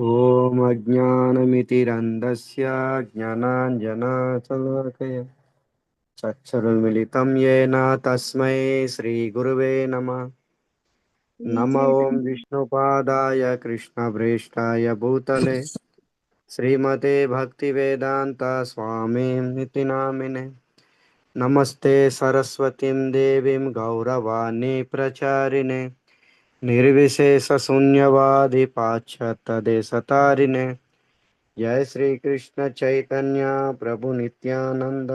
ఓం అజ్ఞానమితిరంధస్య జ్ఞానాంజనశలాకయ చక్షురున్మిళితం येन తస్మై శ్రీగురవే నమః. నమ ఓం श्रीचैतन्य విష్ణుపాదాయ కృష్ణప్రేష్ఠాయ భూతలే శ్రీమతే భక్తివేదాంత స్వామినితి నామినే. నమస్తే సరస్వతీం దేవీం గౌరవాణి ప్రచారిణే నిర్విశేష శూన్యవాది పాశ్చాత్య దేశతారిణే. जय श्री कृष्ण चैतन्य प्रभु नित्यानंद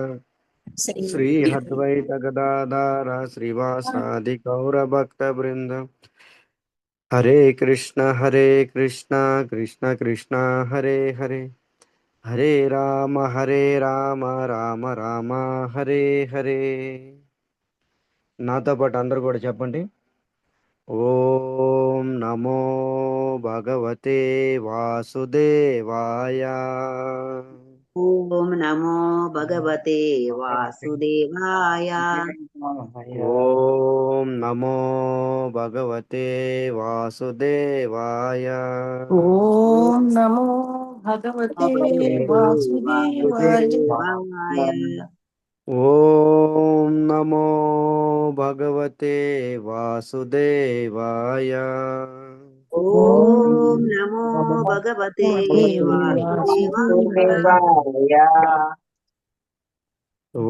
श्री श्री अद्वैत गदाधर श्रीवासादि गौर भक्त वृंद. हरे कृष्ण कृष्ण कृष्ण हरे हरे हरे राम राम राम हरे हरे. నాతో పాటు అందరూ కూడా చెప్పండి. ఓం నమో భగవతే వాసుదేవాయ. ओम नमो भगवते वासुदेवाय। ఓం నమో భగవతే వాసుదేవాయ. ఓం నమో భగవతే भगवते వాసుదేవాయ. वासुदेवाय। ఓం నమో భగవతే వాసుదేవాయ. ఓం ओम नमो भगवते భగవతే वासुदेवाय। వాసుదేవాయ.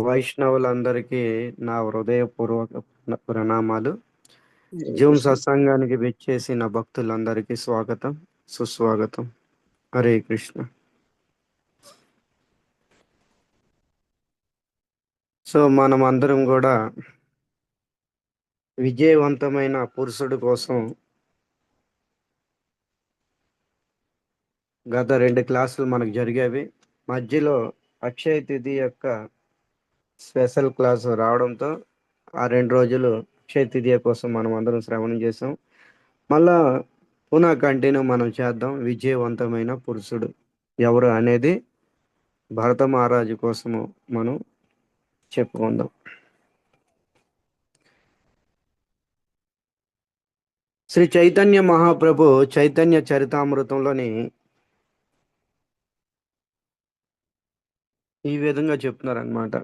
వైష్ణవులందరికీ నా హృదయపూర్వక ప్రణామాలు. हरे జూమ్ कृष्ण। సత్సంగానికి విచ్చేసిన భక్తులందరికీ స్వాగతం, సుస్వాగతం. హరే కృష్ణ. సో మనం అందరం కూడా విజయవంతమైన పురుషుడు కోసం గత 2 క్లాసులు మనకు జరిగేవి. మధ్యలో అక్షయ తిథి యొక్క స్పెషల్ క్లాసు రావడంతో ఆ 2 రోజులు అక్షయ తిథి కోసం మనం అందరం శ్రవణం చేసాం. మళ్ళా పునః కంటిన్యూ మనం చేద్దాం. విజయవంతమైన పురుషుడు ఎవరు అనేది భరత మహారాజు కోసము మనం చెప్పుకుందాం. శ్రీ చైతన్య మహాప్రభు చైతన్య చరితామృతంలోని ఈ విధంగా చెప్తున్నారనమాట.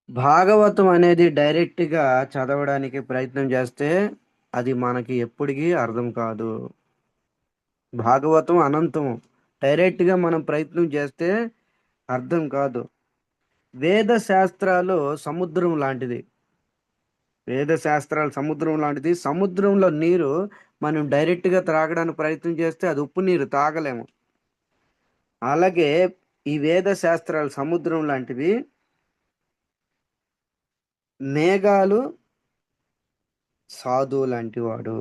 భాగవతం అనేది డైరెక్ట్గా చదవడానికి ప్రయత్నం చేస్తే అది మనకి ఎప్పటికీ అర్థం కాదు. భాగవతం అనంతం. డైరెక్ట్గా మనం ప్రయత్నం చేస్తే అర్థం కాదు. వేద శాస్త్రాలు సముద్రం లాంటిది. వేద శాస్త్రాలు సముద్రం లాంటిది. సముద్రంలో నీరు మనం డైరెక్ట్గా త్రాగడానికి ప్రయత్నం చేస్తే అది ఉప్పు నీరు, తాగలేము. అలాగే ఈ వేద శాస్త్రాలు సముద్రం లాంటివి. మేఘాలు సాధువు లాంటి వాడు.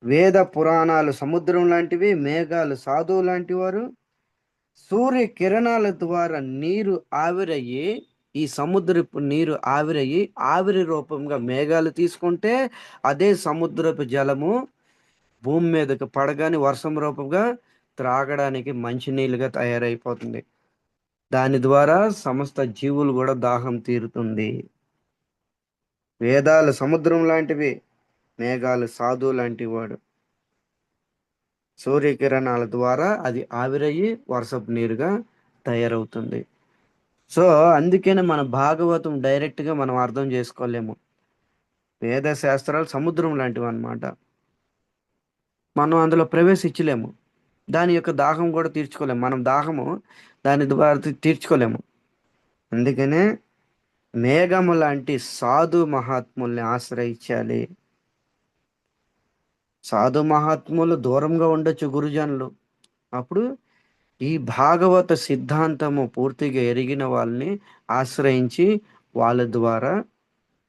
వేద పురాణాలు సముద్రం లాంటివి, మేఘాలు సాధువు లాంటి వారు. సూర్య కిరణాల ద్వారా నీరు ఆవిరయ్యి, ఈ సముద్రపు నీరు ఆవిరయ్యి ఆవిరి రూపంగా మేఘాలు తీసుకుంటే అదే సముద్రపు జలము భూమి మీదకి పడగానే వర్షం రూపంగా త్రాగడానికి మంచినీళ్ళుగా తయారైపోతుంది. దాని ద్వారా సమస్త జీవులు కూడా దాహం తీరుతుంది. వేదాలు సముద్రం లాంటివి, మేఘాలు సాధువు లాంటి వాడు. సూర్యకిరణాల ద్వారా అది ఆవిరయ్యి వర్షపు నీరుగా తయారవుతుంది. సో అందుకనే మన భాగవతం డైరెక్ట్గా మనం అర్థం చేసుకోలేము. వేద శాస్త్రాలు సముద్రం లాంటివి అన్నమాట. మనం అందులో ప్రవేశించలేము. దాని యొక్క దాహం కూడా తీర్చుకోలేము. మనం దాహము దాని ద్వారా తీర్చుకోలేము. అందుకనే మేఘము లాంటి సాధు మహాత్ముల్ని ఆశ్రయించాలి. సాధు మహాత్ములు దూరంగా ఉండొచ్చు గురుజనులు. అప్పుడు ఈ భాగవత సిద్ధాంతము పూర్తిగా ఎరిగిన వాళ్ళని ఆశ్రయించి వాళ్ళ ద్వారా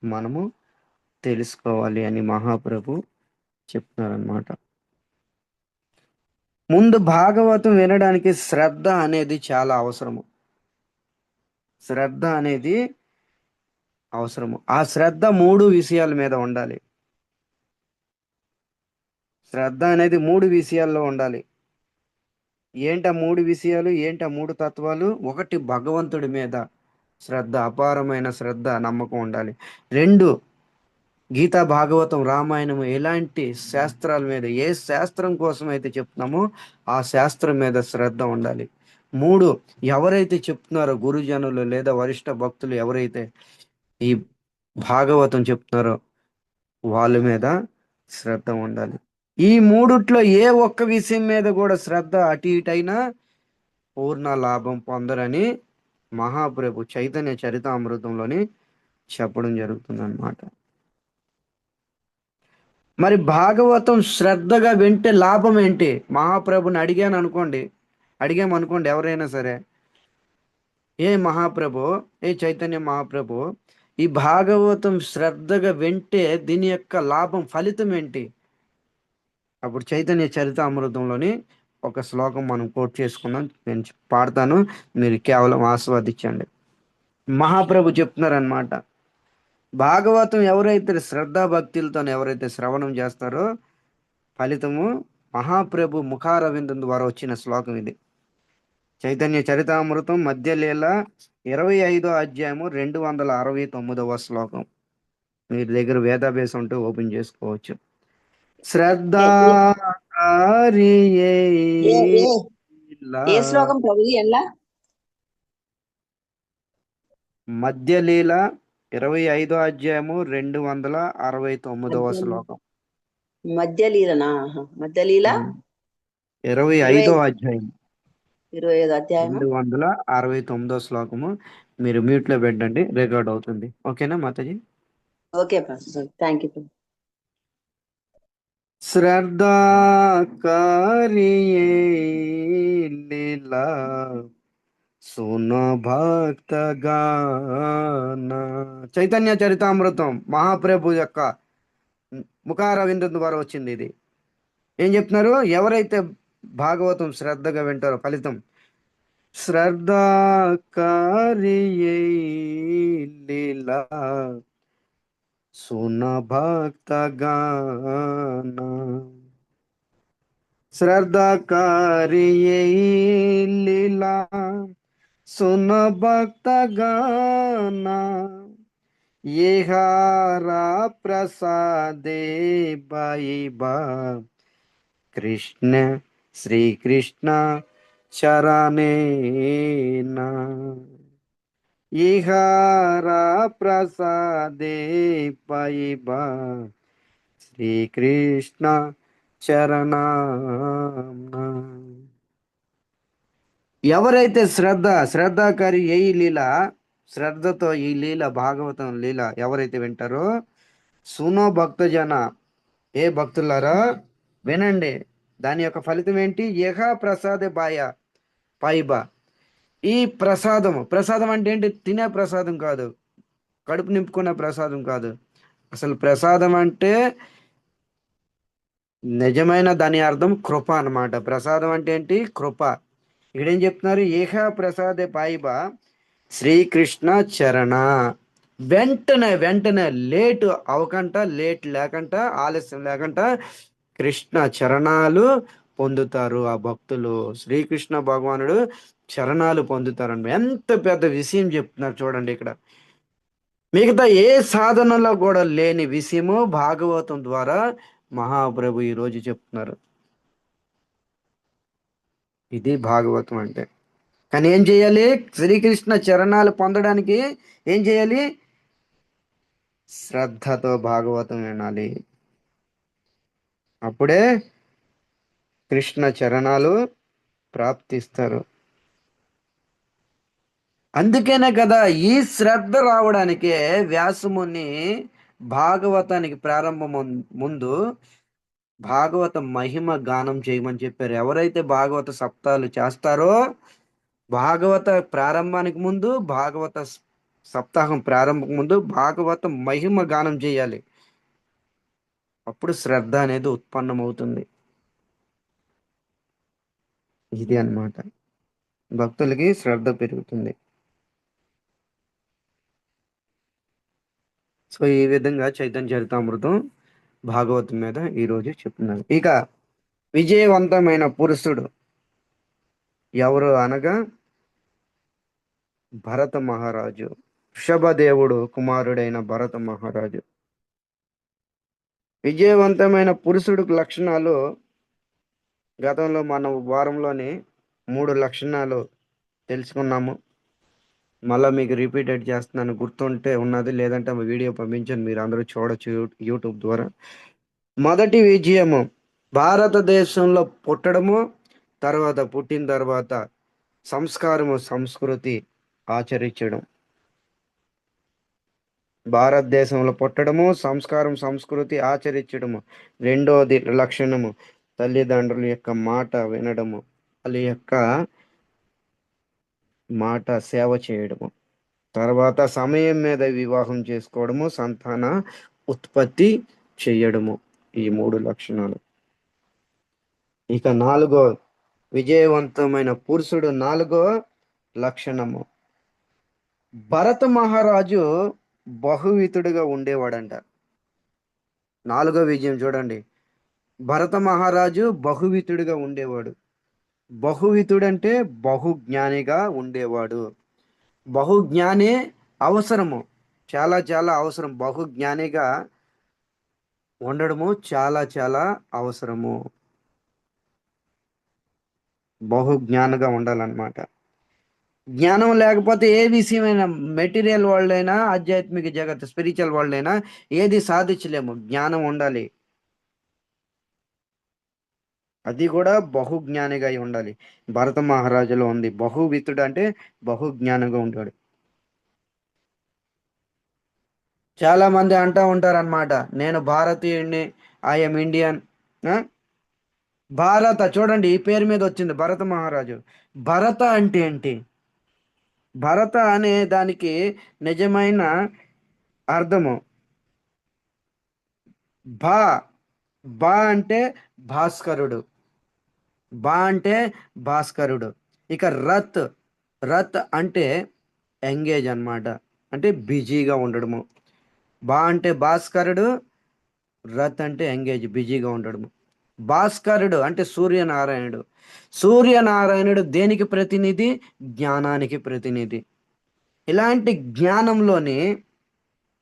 మనము తెలుసుకోవాలి అని మహాప్రభు చెప్తున్నారనమాట. ముందు భాగవతం వినడానికి శ్రద్ధ అనేది చాలా అవసరము. శ్రద్ధ అనేది అవసరము. ఆ శ్రద్ధ 3 విషయాల మీద ఉండాలి. శ్రద్ధ అనేది 3 విషయాల్లో ఉండాలి. ఏంటా 3 విషయాలు, ఏంటా 3 తత్వాలు? ఒకటి, భగవంతుడి మీద శ్రద్ధ, అపారమైన శ్రద్ధ, నమ్మకం ఉండాలి. 2, గీతా, భాగవతం, రామాయణం ఎలాంటి శాస్త్రాల మీద, ఏ శాస్త్రం కోసం అయితే చెప్తున్నామో ఆ శాస్త్రం మీద శ్రద్ధ ఉండాలి. 3, ఎవరైతే చెప్తున్నారో గురుజనులు లేదా వరిష్ఠ భక్తులు ఎవరైతే ఈ భాగవతం చెప్తున్నారో వాళ్ళ మీద శ్రద్ధ ఉండాలి. ఈ మూడిట్లో ఏ ఒక్క విషయం మీద కూడా శ్రద్ధ అటు ఇటు అయినా పూర్ణ లాభం పొందరని మహాప్రభు చైతన్య చరితామృతంలోని చెప్పడం జరుగుతుంది అన్నమాట. మరి భాగవతం శ్రద్ధగా వింటే లాభం ఏంటి? మహాప్రభుని అడిగామనుకోండి ఎవరైనా సరే, ఏ మహాప్రభు, ఏ చైతన్య మహాప్రభు, ఈ భాగవతం శ్రద్ధగా వింటే దీని యొక్క లాభం, ఫలితం ఏంటి? అప్పుడు చైతన్య చరితామృతంలోని ఒక శ్లోకం మనం కోట్ చేసుకున్నాం, నేను పాడతాను, మీరు కేవలం ఆస్వాదించండి. మహాప్రభు చెప్తున్నారనమాట, భాగవతం ఎవరైతే శ్రద్ధాభక్తులతో ఎవరైతే శ్రవణం చేస్తారో ఫలితము మహాప్రభు ముఖారవిందం ద్వారా వచ్చిన శ్లోకం ఇది. చైతన్య చరితామృతం మధ్యలీల 25వ అధ్యాయము 269వ శ్లోకం. మీ దగ్గర వేదాభ్యాసం ఉంటే ఓపెన్ చేసుకోవచ్చు. ఏ శ్లోకం ప్రభు? ఎలా? మధ్యలీల 25వ అధ్యాయము 269వ శ్లోకం. మధ్యలీలనా? మధ్యలీల 25వ అధ్యాయం 25వ అధ్యాయం 269వ శ్లోకము. మీరు మ్యూట్ లో పెట్టండి, రికార్డ్ అవుతుంది. ఓకేనా మాతాజీ? Okay pastor, thank you. లీలా సున భక్త గాన. చైతన్య చరితామృతం మహాప్రభు యొక్క ముఖారవిందం ద్వారా వచ్చింది ఇది. ఏం చెప్తున్నారు? ఎవరైతే భాగవతం శ్రద్ధగా వింటారో ఫలితం లీలా సున భక్త గాన. లీలా సున భక్త గాన. ఏహారా ప్రసాదే బైబా కృష్ణ శ్రీకృష్ణ చరణేనా. ఇహారా ప్రసాదే పైబా శ్రీకృష్ణ చరణానా. ఎవరైతే శ్రద్ధాకారి ఏ లీల, శ్రద్ధతో ఈ లీల, భాగవతం లీల ఎవరైతే వింటారో, సునో భక్తజన, ఏ భక్తులారా వినండి, దాని యొక్క ఫలితం ఏంటి? యహా ప్రసాద పైబా. ఈ ప్రసాదం అంటే ఏంటి? తినే ప్రసాదం కాదు, కడుపు నింపుకునే ప్రసాదం కాదు. అసలు ప్రసాదం అంటే నిజమైన దాని అర్థం కృప అన్నమాట. ప్రసాదం అంటే ఏంటి? కృప. ఇక్కడ ఏం చెప్తున్నారు? ఏహా ప్రసాదే పాయిబా శ్రీకృష్ణ చరణ. వెంటనే లేట్ లేకుండా ఆలస్యం లేకుండా కృష్ణ చరణాలు పొందుతారు ఆ భక్తులు. శ్రీకృష్ణ భగవానుడు చరణాలు పొందుతారండి. ఎంత పెద్ద విషయం చెప్తున్నారు చూడండి ఇక్కడ. మిగతా ఏ సాధనలో కూడా లేని విషయము భాగవతం ద్వారా మహాప్రభు ఈరోజు చెప్తున్నారు. ఇది భాగవతం అంటే. కానీ ఏం చేయాలి? శ్రీకృష్ణ చరణాలు పొందడానికి ఏం చేయాలి? శ్రద్ధతో భాగవతం వినాలి. అప్పుడే కృష్ణ చరణాలు ప్రాప్తిస్తారు. అందుకేనే కదా ఈ శ్రద్ధ రావడానికే వ్యాసముని భాగవతానికి ప్రారంభం ముందు భాగవత మహిమ గానం చేయమని చెప్పారు. ఎవరైతే భాగవత సప్తాలు చేస్తారో, భాగవత ప్రారంభానికి ముందు, భాగవత సప్తాహం ప్రారంభం ముందు భాగవత మహిమ గానం చేయాలి. అప్పుడు శ్రద్ధ అనేది ఉత్పన్నమవుతుంది. ఇది అన్నమాట, భక్తులకి శ్రద్ధ పెరుగుతుంది. సో ఈ విధంగా చైతన్య చరితామృతం భాగవతం మీద ఈరోజు చెప్తున్నాను. ఇక విజయవంతమైన పురుషుడు ఎవరు అనగా భరత మహారాజు, వృషభదేవుడు కుమారుడైన భరత మహారాజు. విజయవంతమైన పురుషుడికి లక్షణాలు గతంలో మనం వారంలోని 3 లక్షణాలు తెలుసుకున్నాము. మళ్ళీ మీకు రిపీటెడ్ చేస్తున్నాను, గుర్తుంటే ఉన్నది, లేదంటే వీడియో పంపించండి, మీరు అందరూ చూడొచ్చు యూట్యూబ్ ద్వారా. మొదటి విజయము భారతదేశంలో పుట్టడము, తర్వాత పుట్టిన తర్వాత సంస్కారము సంస్కృతి ఆచరించడం. భారతదేశంలో పుట్టడము, సంస్కారం సంస్కృతి ఆచరించడము. రెండోది లక్షణము తల్లిదండ్రుల యొక్క మాట వినడము, వాళ్ళ యొక్క మాట సేవ చేయడము. తర్వాత సమయం మీద వివాహం చేసుకోవడము, సంతాన ఉత్పత్తి చేయడము. ఈ 3 లక్షణాలు. ఇక నాలుగో విజయవంతమైన పురుషుడు నాలుగో లక్షణము, భరత మహారాజు బహువితుడిగా ఉండేవాడంట. నాలుగో విజయం చూడండి, భరత మహారాజు బహువితుడిగా ఉండేవాడు. బహువితుడంటే బహుజ్ఞానిగా ఉండేవాడు. బహుజ్ఞానే అవసరము, చాలా చాలా అవసరం. బహుజ్ఞానిగా ఉండడము చాలా చాలా అవసరము. బహుజ్ఞానిగా ఉండాలన్నమాట. జ్ఞానం లేకపోతే ఏ విషయమైనా, మెటీరియల్ వరల్డ్ అయినా, ఆధ్యాత్మిక జగత్ స్పిరిచువల్ వరల్డ్ అయినా ఏది సాధించలేము. జ్ఞానం ఉండాలి, అది కూడా బహుజ్ఞానిగా అయి ఉండాలి. భరత మహారాజులో ఉంది. బహువితుడు అంటే బహుజ్ఞానిగా ఉంటాడు. చాలా మంది అంటూ ఉంటారన్నమాట, నేను భారతీయుడిని, ఐఎమ్ ఇండియన్. భారత చూడండి, ఈ పేరు మీద వచ్చింది భరత మహారాజు. భరత అంటే ఏంటి? భరత అనే దానికి నిజమైన అర్థము భా బా అంటే భాస్కరుడు. బా అంటే భాస్కరుడు. ఇక రత్, రత్ అంటే ఎంగేజ్ అన్నమాట, అంటే బిజీగా ఉండడము. బా అంటే భాస్కరుడు, రత్ అంటే ఎంగేజ్, బిజీగా ఉండడము. భాస్కరుడు అంటే సూర్యనారాయణుడు. సూర్యనారాయణుడు దేనికి ప్రతినిధి? జ్ఞానానికి ప్రతినిధి. ఇలాంటి జ్ఞానంలోని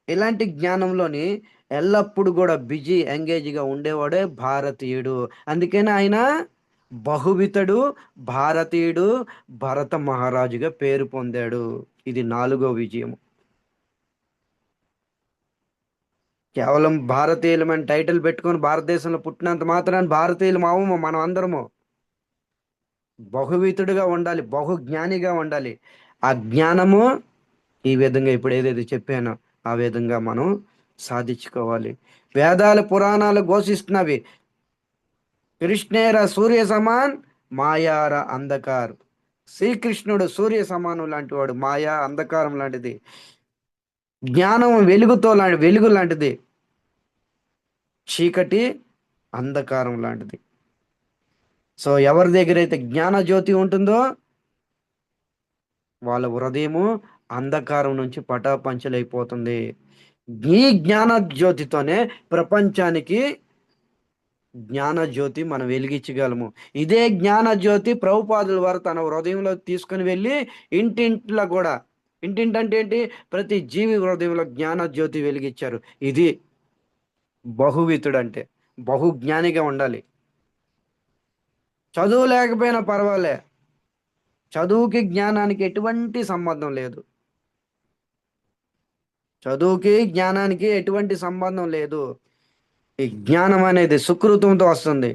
ఇలాంటి జ్ఞానంలోని ఎల్లప్పుడూ కూడా బిజీ ఎంగేజ్గా ఉండేవాడే భారతీయుడు. అందుకని ఆయన బహువితుడు, భారతీయుడు, భరత మహారాజుగా పేరు పొందాడు. ఇది నాలుగో విజయం. కేవలం భారతీయులమని టైటిల్ పెట్టుకొని భారతదేశంలో పుట్టినంత మాత్రాన్ని భారతీయులు మావము. మనం అందరము బహువితుడిగా ఉండాలి, బహుజ్ఞానిగా ఉండాలి. ఆ జ్ఞానము ఈ విధంగా ఇప్పుడు ఏదైతే చెప్పానో ఆ విధంగా మనం సాధించుకోవాలి. వేదాలు పురాణాలు ఘోషిస్తున్నవి, కృష్ణేర సూర్య సమాన్ మాయార అంధకార్. శ్రీకృష్ణుడు సూర్య సమానం లాంటి వాడు, మాయా అంధకారం లాంటిది, జ్ఞానం వెలుగు లాంటిది, చీకటి అంధకారం లాంటిది. సో ఎవరి దగ్గర అయితే జ్ఞాన జ్యోతి ఉంటుందో వాళ్ళ హృదయము అంధకారం నుంచి పటాపంచలైపోతుంది. ఈ జ్ఞాన జ్యోతితోనే ప్రపంచానికి జ్ఞాన జ్యోతి మనం వెలిగించగలము. ఇదే జ్ఞాన జ్యోతి ప్రభుపాదుల వారు తన హృదయంలో తీసుకుని వెళ్ళి ఇంటింట్లో కూడా, ఇంటింటంటే ఏంటి, ప్రతి జీవి హృదయంలో జ్ఞాన జ్యోతి వెలిగించారు. ఇది బహువితుడు అంటే. బహుజ్ఞానిగా ఉండాలి. చదువు లేకపోయినా పర్వాలే, చదువుకి జ్ఞానానికి ఎటువంటి సంబంధం లేదు. చదువుకి జ్ఞానానికి ఎటువంటి సంబంధం లేదు. ఈ జ్ఞానం అనేది సుకృతంతో వస్తుంది,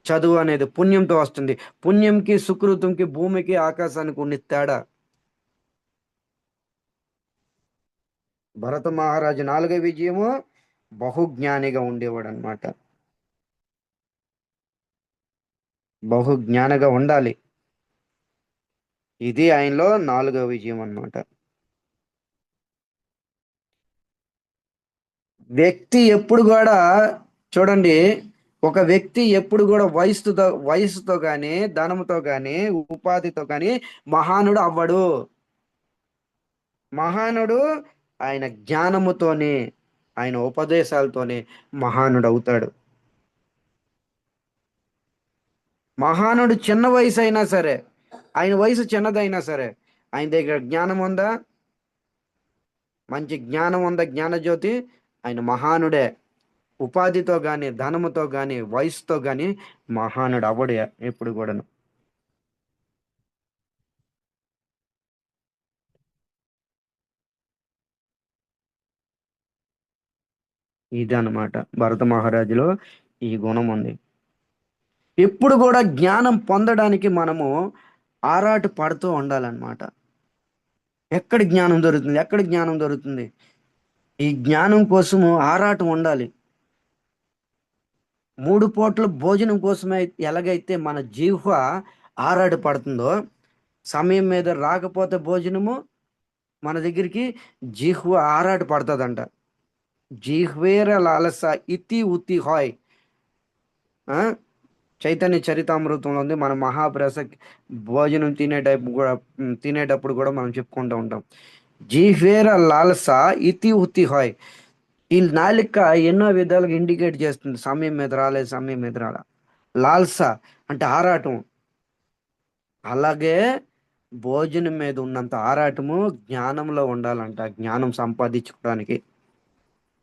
చదువు అనేది పుణ్యంతో వస్తుంది. పుణ్యంకి సుకృతంకి భూమికి ఆకాశానికి ఉన్న తేడా. భరత మహారాజు నాలుగో విజయము బహుజ్ఞానిగా ఉండేవాడు అనమాట. బహుజ్ఞానిగా ఉండాలి. ఇది ఆయనలో నాలుగో విజయం అన్నమాట. వ్యక్తి ఎప్పుడు కూడా చూడండి, ఒక వ్యక్తి ఎప్పుడు కూడా వయసుతో కానీ, ధనంతో కానీ, ఉపాధితో కానీ మహానుడు అవ్వడు. మహానుడు ఆయన జ్ఞానముతోనే, ఆయన ఉపదేశాలతోనే మహానుడు అవుతాడు. మహానుడు చిన్న వయసు అయినా సరే, ఆయన వయసు చిన్నదైనా సరే, ఆయన దగ్గర జ్ఞానం ఉందా, మంచి జ్ఞానం ఉందా, జ్ఞానజ్యోతి, ఆయన మహానుడే. ఉపాధితో కానీ, ధనముతో కానీ, వయసుతో కానీ మహానుడు అవ్వడు ఎప్పుడు కూడాను. ఇదన్నమాట భరత మహారాజులో ఈ గుణం ఉంది. ఎప్పుడు కూడా జ్ఞానం పొందడానికి మనము ఆరాట పడుతూ ఉండాలన్నమాట. ఎక్కడ జ్ఞానం దొరుకుతుంది, ఎక్కడ జ్ఞానం దొరుకుతుంది? ఈ జ్ఞానం కోసము ఆరాటం ఉండాలి. 3 పూట్ల భోజనం కోసమే ఎలాగైతే మన జీహ్వ ఆరాట పడుతుందో, సమయం మీద రాకపోతే భోజనము మన దగ్గరికి జీహ్వ ఆరాట పడుతుందంట. జిహ్వేర లాలస ఇతి ఉతి హాయ్. చైతన్య చరితామృతంలో ఉంది. మన మహాప్రస భోజనం తినేటప్పుడు కూడా మనం చెప్పుకుంటూ ఉంటాం, జిహ్వేర లాలస ఇతి ఉతి హాయ్. ఈ నాలిక ఎన్నో విధాలుగా ఇండికేట్ చేస్తుంది, సమయం మీద రాలేదు, సమయం మీద రాలే. లాల్సా అంటే ఆరాటం. అలాగే భోజనం మీద ఉన్నంత ఆరాటము జ్ఞానంలో ఉండాలంట, జ్ఞానం సంపాదించుకోవడానికి.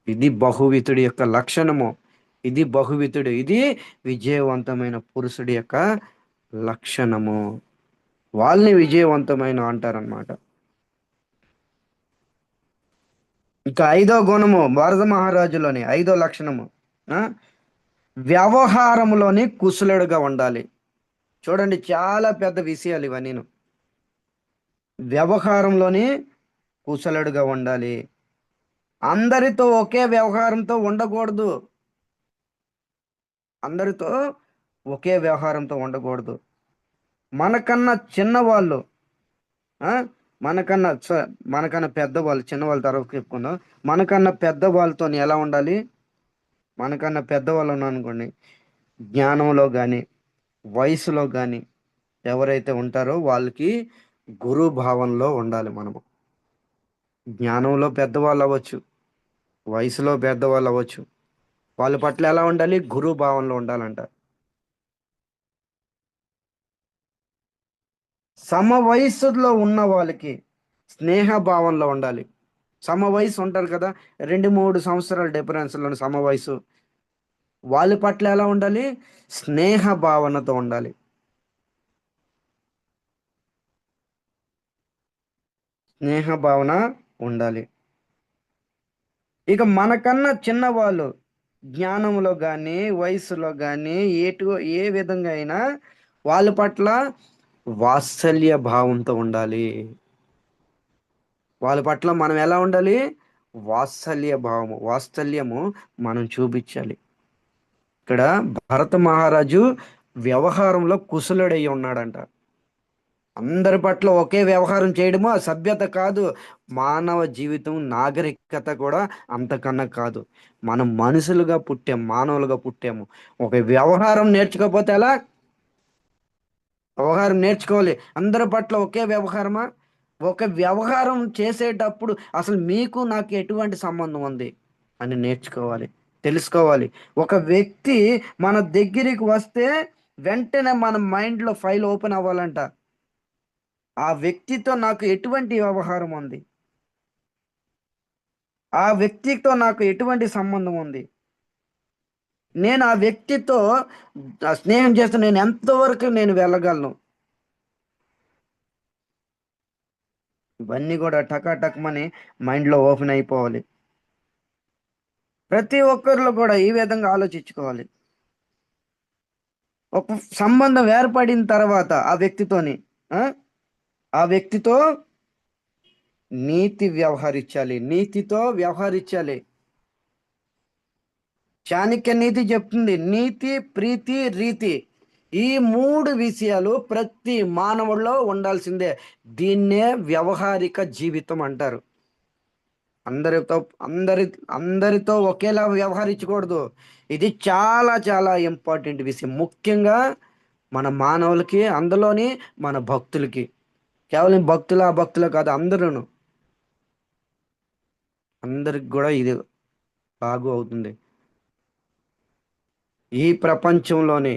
ఇది బహువితుడి యొక్క లక్షణము. ఇది విజయవంతమైన పురుషుడి యొక్క లక్షణము. వాళ్ళని విజయవంతమైన అంటారనమాట. ఇక 5వ గుణము భారత మహారాజులోని 5వ లక్షణము, వ్యవహారంలోని కుశలుడుగా ఉండాలి. చూడండి, చాలా పెద్ద విషయాలు ఇవన్నీ. వ్యవహారంలోని కుశలుడుగా ఉండాలి. అందరితో ఒకే వ్యవహారంతో ఉండకూడదు. అందరితో ఒకే వ్యవహారంతో ఉండకూడదు. మనకన్నా చిన్నవాళ్ళు, మనకన్నా పెద్దవాళ్ళు, చిన్నవాళ్ళ తర్వాత చెప్పుకుందాం. మనకన్నా పెద్దవాళ్ళతో ఎలా ఉండాలి? మనకన్నా పెద్దవాళ్ళు ఉన్నారనుకోండి, జ్ఞానంలో కానీ, వయసులో కానీ ఎవరైతే ఉంటారో వాళ్ళకి గురు భావంలో ఉండాలి మనము. జ్ఞానంలో పెద్దవాళ్ళు అవ్వచ్చు, వయసులో పెద్దవాళ్ళు అవ్వచ్చు, వాళ్ళ పట్ల ఎలా ఉండాలి? గురు భావంలో ఉండాలంట. సమ వయసులో ఉన్న వాళ్ళకి స్నేహ భావంలో ఉండాలి. సమ వయసు ఉంటారు కదా, 2-3 సంవత్సరాల డిఫరెన్స్లో సమ వయసు, వాళ్ళ పట్ల ఎలా ఉండాలి? స్నేహ భావనతో ఉండాలి. స్నేహ భావన ఉండాలి. ఇక మనకన్నా చిన్నవాళ్ళు జ్ఞానంలో కానీ, వయసులో కానీ, ఏ విధంగా అయినా వాళ్ళ పట్ల వాత్సల్య భావంతో ఉండాలి. వాళ్ళ పట్ల మనం ఎలా ఉండాలి? వాత్సల్యము మనం చూపించాలి. ఇక్కడ భరత మహారాజు వ్యవహారంలో కుశలుడై ఉన్నాడంట. అందరి పట్ల ఒకే వ్యవహారం చేయడము సభ్యత కాదు. మానవ జీవితం, నాగరికత కూడా అంతకన్నా కాదు. మనం మనుషులుగా పుట్టాము, మానవులుగా పుట్టాము. ఒక వ్యవహారం నేర్చుకోకపోతే ఎలా? వ్యవహారం నేర్చుకోవాలి. అందరి పట్ల ఒకే వ్యవహారమా? ఒక వ్యవహారం చేసేటప్పుడు అసలు మీకు నాకు ఎటువంటి సంబంధం ఉంది అని నేర్చుకోవాలి, తెలుసుకోవాలి. ఒక వ్యక్తి మన దగ్గరికి వస్తే వెంటనే మన మైండ్లో ఫైల్ ఓపెన్ అవ్వాలంట. ఆ వ్యక్తితో నాకు ఎటువంటి వ్యవహారం ఉంది, ఆ వ్యక్తితో నాకు ఎటువంటి సంబంధం ఉంది, నేను ఆ వ్యక్తితో స్నేహం చేస్తే నేను ఎంతవరకు నేను వెళ్ళగలను, ఇవన్నీ కూడా టకాటక్మని మైండ్లో ఓపెన్ అయిపోవాలి. ప్రతి ఒక్కరిలో కూడా ఈ విధంగా ఆలోచించుకోవాలి. ఒక సంబంధం ఏర్పడిన తర్వాత ఆ వ్యక్తితో నీతితో వ్యవహరించాలి. చాణక్య నీతి చెప్తుంది, నీతి, ప్రీతి, రీతి, ఈ 3 విషయాలు ప్రతి మానవుల్లో ఉండాల్సిందే. దీన్నే వ్యవహారిక జీవితం అంటారు. అందరితో ఒకేలా వ్యవహరించకూడదు. ఇది చాలా చాలా ఇంపార్టెంట్ విషయం, ముఖ్యంగా మన మానవులకి, అందులోని మన భక్తులకి. కేవలం భక్తుల కాదు, అందరికి కూడా ఇది బాగు అవుతుంది. ఈ ప్రపంచంలోని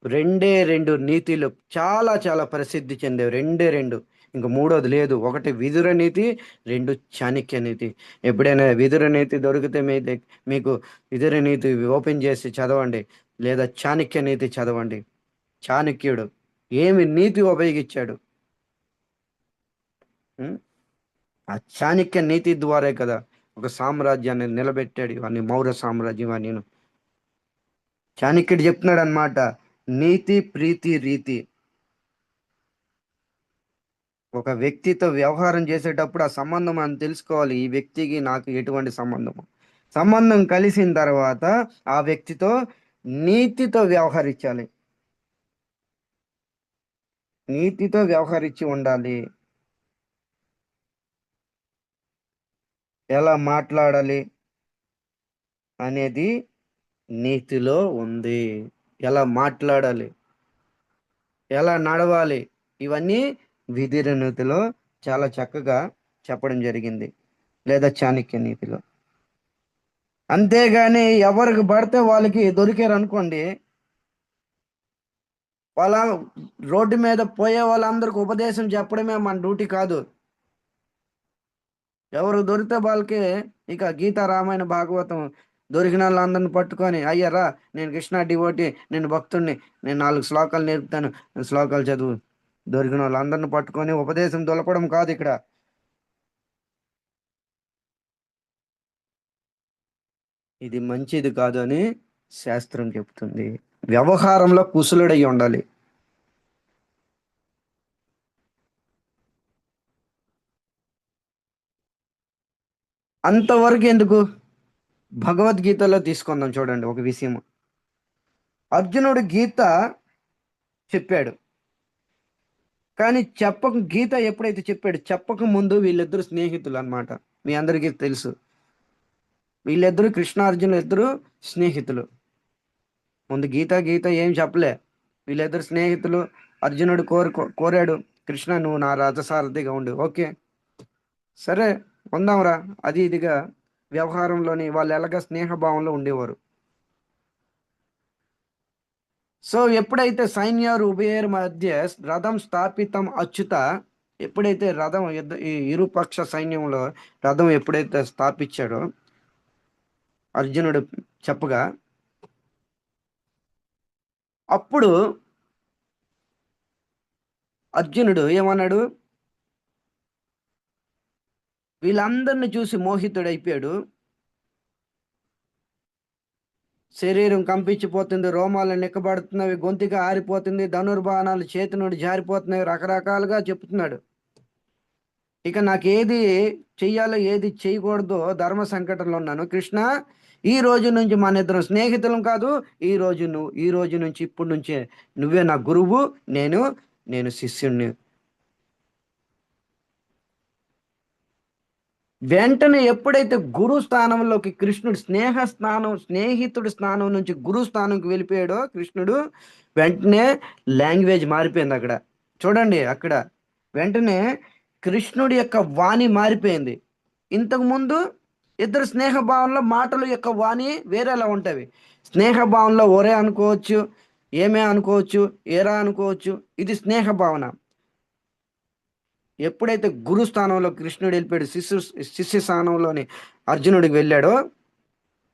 2 నీతులు చాలా చాలా ప్రసిద్ధి చెందేవి. 2 ఇంక మూడోది లేదు. ఒకటి విదుర నీతి, రెండు చాణక్య నీతి. ఎప్పుడైనా విదుర నీతి దొరికితే మీకు విదుర నీతి ఓపెన్ చేసి చదవండి, లేదా చాణక్య నీతి చదవండి. చాణక్యుడు ఏమి నీతి ఉపయోగించాడు? ఉం? ఆ చాణక్య నీతి ద్వారే కదా ఒక సామ్రాజ్యాన్ని నిలబెట్టాడు. ఇవన్నీ మౌర్య సామ్రాజ్యం అని చాణక్యుడు చెప్తున్నాడు అనమాట. నీతి ప్రీతి రీతి. ఒక వ్యక్తితో వ్యవహారం చేసేటప్పుడు ఆ సంబంధం అని తెలుసుకోవాలి. ఈ వ్యక్తికి నాకు ఎటువంటి సంబంధం. సంబంధం కలిసిన తర్వాత ఆ వ్యక్తితో నీతితో వ్యవహరించాలి. నీతితో వ్యవహరించి ఉండాలి. ఎలా మాట్లాడాలి అనేది నీతిలో ఉంది. ఎలా మాట్లాడాలి, ఎలా నడవాలి, ఇవన్నీ విధిర నీతిలో చాలా చక్కగా చెప్పడం జరిగింది, లేదా చాణక్య నీతిలో. అంతేగాని ఎవరికి పడితే వాళ్ళకి దొరికారు అనుకోండి, వాళ్ళ రోడ్డు మీద పోయే వాళ్ళందరికి ఉపదేశం చెప్పడమే మన డ్యూటీ కాదు. ఎవరు దొరికితే వాళ్ళకి ఇక గీత రామాయణ భాగవతం దొరికిన వాళ్ళందరిని పట్టుకొని, అయ్యారా నేను కృష్ణ డివోటి, నేను భక్తుడిని, నేను 4 శ్లోకాలు నేర్పుతాను, శ్లోకాలు చదువు. దొరికిన వాళ్ళందరిని పట్టుకొని ఉపదేశం దొలపడం కాదు ఇక్కడ. ఇది మంచిది కాదు అని శాస్త్రం చెప్తుంది. వ్యవహారంలో కుశలుడై ఉండాలి. అంతవరకు ఎందుకు, భగవద్గీతలో తీసుకుందాం. చూడండి ఒక విషయం. అర్జునుడు గీత చెప్పాడు, కానీ గీత ఎప్పుడైతే చెప్పక ముందు వీళ్ళిద్దరు స్నేహితులు అన్నమాట. మీ అందరికీ తెలుసు, వీళ్ళిద్దరు కృష్ణార్జునులు ఇద్దరు స్నేహితులు. ముందు గీత ఏం చెప్పలే. వీళ్ళిద్దరు స్నేహితులు. అర్జునుడు కోరాడు, కృష్ణ నువ్వు నా రథసారథిగా ఉండు. ఓకే సరే ఉందాంరా, అది ఇదిగా వ్యవహారంలోని వాళ్ళు ఎలాగ స్నేహభావంలో ఉండేవారు. సో ఎప్పుడైతే సైన్యారు ఉభయర్ మధ్య రథం స్థాపితం అచ్యుత, ఎప్పుడైతే రథం ఈ ఇరుపక్ష సైన్యంలో రథం ఎప్పుడైతే స్థాపించాడో అర్జునుడు చెప్పగా, అప్పుడు అర్జునుడు ఏమన్నాడు, వీళ్ళందరిని చూసి మోహితుడైపోయాడు. శరీరం కంపించిపోతుంది, రోమాలు నిక్కబడుతున్నవి, గొంతుగా ఆరిపోతుంది, ధనుర్బాణాలు చేతి నుండి జారిపోతున్నాయి, రకరకాలుగా చెప్తున్నాడు. ఇక నాకు ఏది చెయ్యాలో ఏది చేయకూడదో ధర్మ సంకటంలో ఉన్నాను. కృష్ణ ఈ రోజు నుంచి మన ఇద్దరం స్నేహితులం కాదు, ఈ రోజు నుంచి ఇప్పటి నుంచే నువ్వే నా గురువు, నేను శిష్యుణ్ణి. వెంటనే ఎప్పుడైతే గురు స్థానంలోకి కృష్ణుడు స్నేహితుడి స్థానం నుంచి గురు స్థానంకి వెళ్ళిపోయాడో కృష్ణుడు, వెంటనే లాంగ్వేజ్ మారిపోయింది అక్కడ. చూడండి అక్కడ వెంటనే కృష్ణుడి యొక్క వాణి మారిపోయింది. ఇంతకుముందు ఇద్దరు స్నేహభావంలో మాటలు యొక్క వాణి వేరేలా ఉంటాయి. స్నేహభావంలో ఒరే అనుకోవచ్చు, ఏమే అనుకోవచ్చు, ఏరా అనుకోవచ్చు. ఇది స్నేహ భావన. ఎప్పుడైతే గురు స్థానంలో కృష్ణుడు వెళ్ళిపోయాడు, శిష్య స్థానంలోని అర్జునుడికి వెళ్ళాడో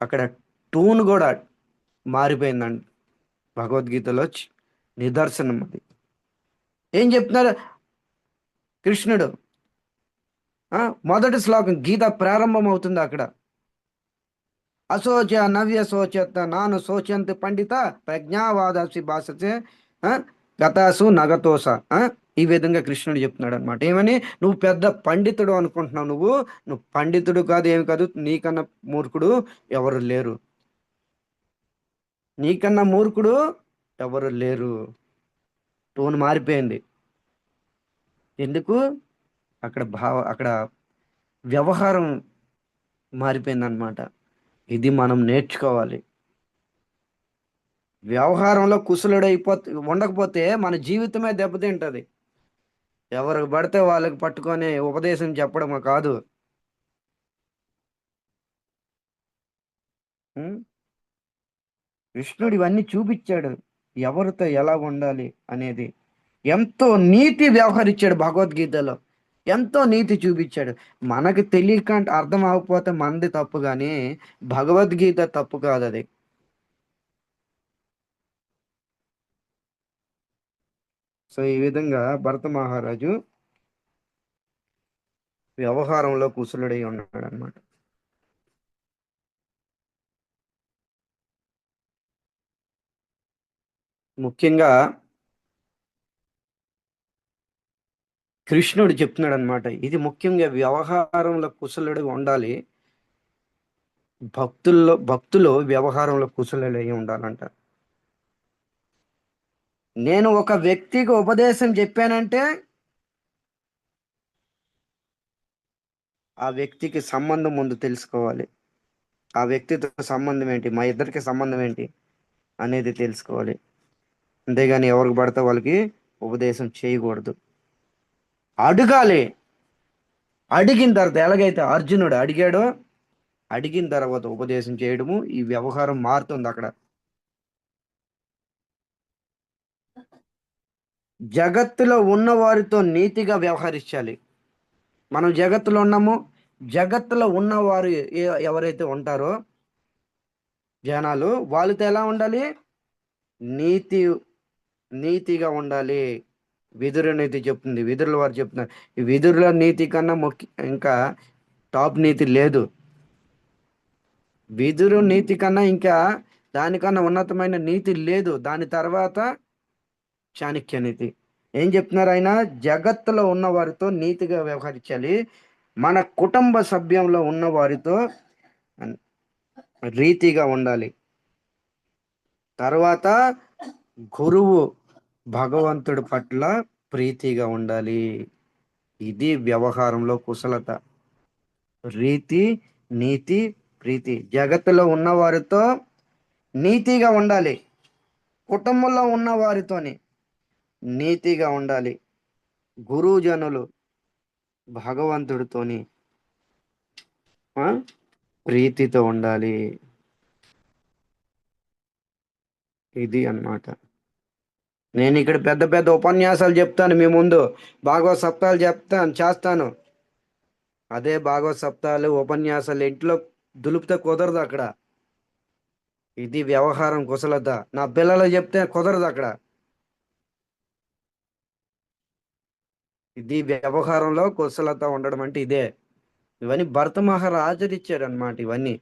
అక్కడ టూన్ కూడా మారిపోయిందండి. భగవద్గీతలో నిదర్శనం అది. ఏం చెప్తున్నారు కృష్ణుడు? మొదటి శ్లోకం గీత ప్రారంభం అవుతుంది అక్కడ. అశోచ నవ్య శోచత నాను శోచంతి పండిత ప్రజ్ఞావాదసి భాషసే గతాసు నగతోస. ఈ విధంగా కృష్ణుడు చెప్తున్నాడు అనమాట. ఏమని? నువ్వు పెద్ద పండితుడు అనుకుంటున్నావు. నువ్వు పండితుడు కాదు, ఏమి కాదు. నీకన్నా మూర్ఖుడు ఎవరు లేరు. నీకన్నా మూర్ఖుడు ఎవరు లేరు. టోన్ మారిపోయింది. ఎందుకు? అక్కడ వ్యవహారం మారిపోయింది అనమాట. ఇది మనం నేర్చుకోవాలి. వ్యవహారంలో ఉండకపోతే మన జీవితమే దెబ్బతింటది. ఎవరికి పడితే వాళ్ళకి పట్టుకొని ఉపదేశం చెప్పడం కాదు. కృష్ణుడు ఇవన్నీ చూపించాడు, ఎవరితో ఎలా ఉండాలి అనేది. ఎంతో నీతి వ్యవహరించాడు భగవద్గీతలో. ఎంతో నీతి చూపించాడు. మనకు తెలియక అర్థం అవ్వకపోతే మనది తప్పు, కానీ భగవద్గీత తప్పు కాదు అది. సో ఈ విధంగా భరత మహారాజు వ్యవహారంలో కుశలుడై ఉన్నాడు అనమాట. ముఖ్యంగా కృష్ణుడు చెప్తున్నాడు అనమాట, ఇది ముఖ్యంగా వ్యవహారంలో కుశలుడిగా ఉండాలి. భక్తులు వ్యవహారంలో కుశలుడై ఉండాలంట. నేను ఒక వ్యక్తికి ఉపదేశం చెప్పానంటే ఆ వ్యక్తికి సంబంధం ముందు తెలుసుకోవాలి. ఆ వ్యక్తితో సంబంధం ఏంటి, మా ఇద్దరికి సంబంధం ఏంటి అనేది తెలుసుకోవాలి. అంతేగాని ఎవరికి పడితే వాళ్ళకి ఉపదేశం చేయకూడదు. అడగాలి. అడిగిన తర్వాత, ఎలాగైతే అర్జునుడు అడిగాడో, అడిగిన తర్వాత ఉపదేశం చేయడము, ఈ వ్యవహారం మారుతుంది అక్కడ. జగత్తులో ఉన్న వారితో నీతిగా వ్యవహరించాలి. మనం జగత్తులో ఉన్నాము. జగత్తులో ఉన్నవారు ఎవరైతే ఉంటారో జనాలు, వాళ్ళతో ఎలా ఉండాలి? నీతిగా ఉండాలి. విదురు నీతి చెప్తుంది, విదురుల వారు చెప్తున్నారు. ఈ విదురుల నీతి కన్నా ఇంకా టాప్ నీతి లేదు. విదురు నీతి కన్నా ఇంకా దానికన్నా ఉన్నతమైన నీతి లేదు. దాని తర్వాత చాణక్య నీతి. ఏం చెప్తున్నారు ఆయన? జగత్తులో ఉన్న వారితో నీతిగా వ్యవహరించాలి. మన కుటుంబ సభ్యంలో ఉన్న వారితో రీతిగా ఉండాలి. తర్వాత గురువు భగవంతుడి పట్ల ప్రీతిగా ఉండాలి. ఇది వ్యవహారంలో కుశలత. రీతి, నీతి, ప్రీతి. జగత్తులో ఉన్న వారితో నీతిగా ఉండాలి. కుటుంబంలో ఉన్న వారితోని నీతిగా ఉండాలి. గురుజనులు భగవంతుడితోని ప్రీతితో ఉండాలి. ఇది అన్నమాట. నేను ఇక్కడ పెద్ద పెద్ద ఉపన్యాసాలు చెప్తాను మీ ముందు, భాగవత సప్తాలు చేస్తాను. అదే భాగవత సప్తాలు ఉపన్యాసాలు ఇంట్లో దులుపుతే కుదరదు అక్కడ. ఇది వ్యవహారం కుశలత. నా పిల్లలు చెప్తే కుదరదు అక్కడ. ఇది వ్యవహారంలో కుశలత ఉండడం అంటే ఇదే. ఇవన్నీ భరత మహారాజు ఆచరించాడు అనమాట. ఇవన్నీ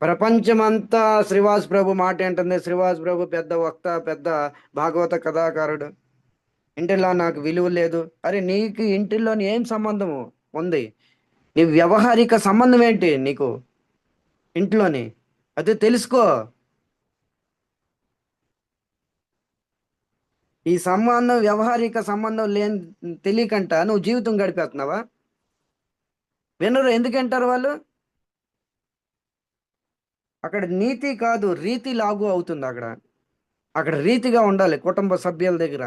ప్రపంచమంతా శ్రీవాస్ ప్రభు మాట ఏంటుంది. శ్రీవాస్ ప్రభు పెద్ద వక్త, పెద్ద భాగవత కథాకారుడు. ఇంటిలో నాకు విలువ లేదు. అరే, నీకు ఇంటిలోని ఏం సంబంధము ఉంది? నీ వ్యవహారిక సంబంధం ఏంటి నీకు ఇంట్లోని? అది తెలుసుకో. ఈ సంబంధం, వ్యవహారిక సంబంధం లేని తెలియకంట నువ్వు జీవితం గడిపేస్తున్నావా? వినరు. ఎందుకంటారు వాళ్ళు? అక్కడ నీతి కాదు, రీతి లాగు అవుతుంది. అక్కడ రీతిగా ఉండాలి. కుటుంబ సభ్యుల దగ్గర,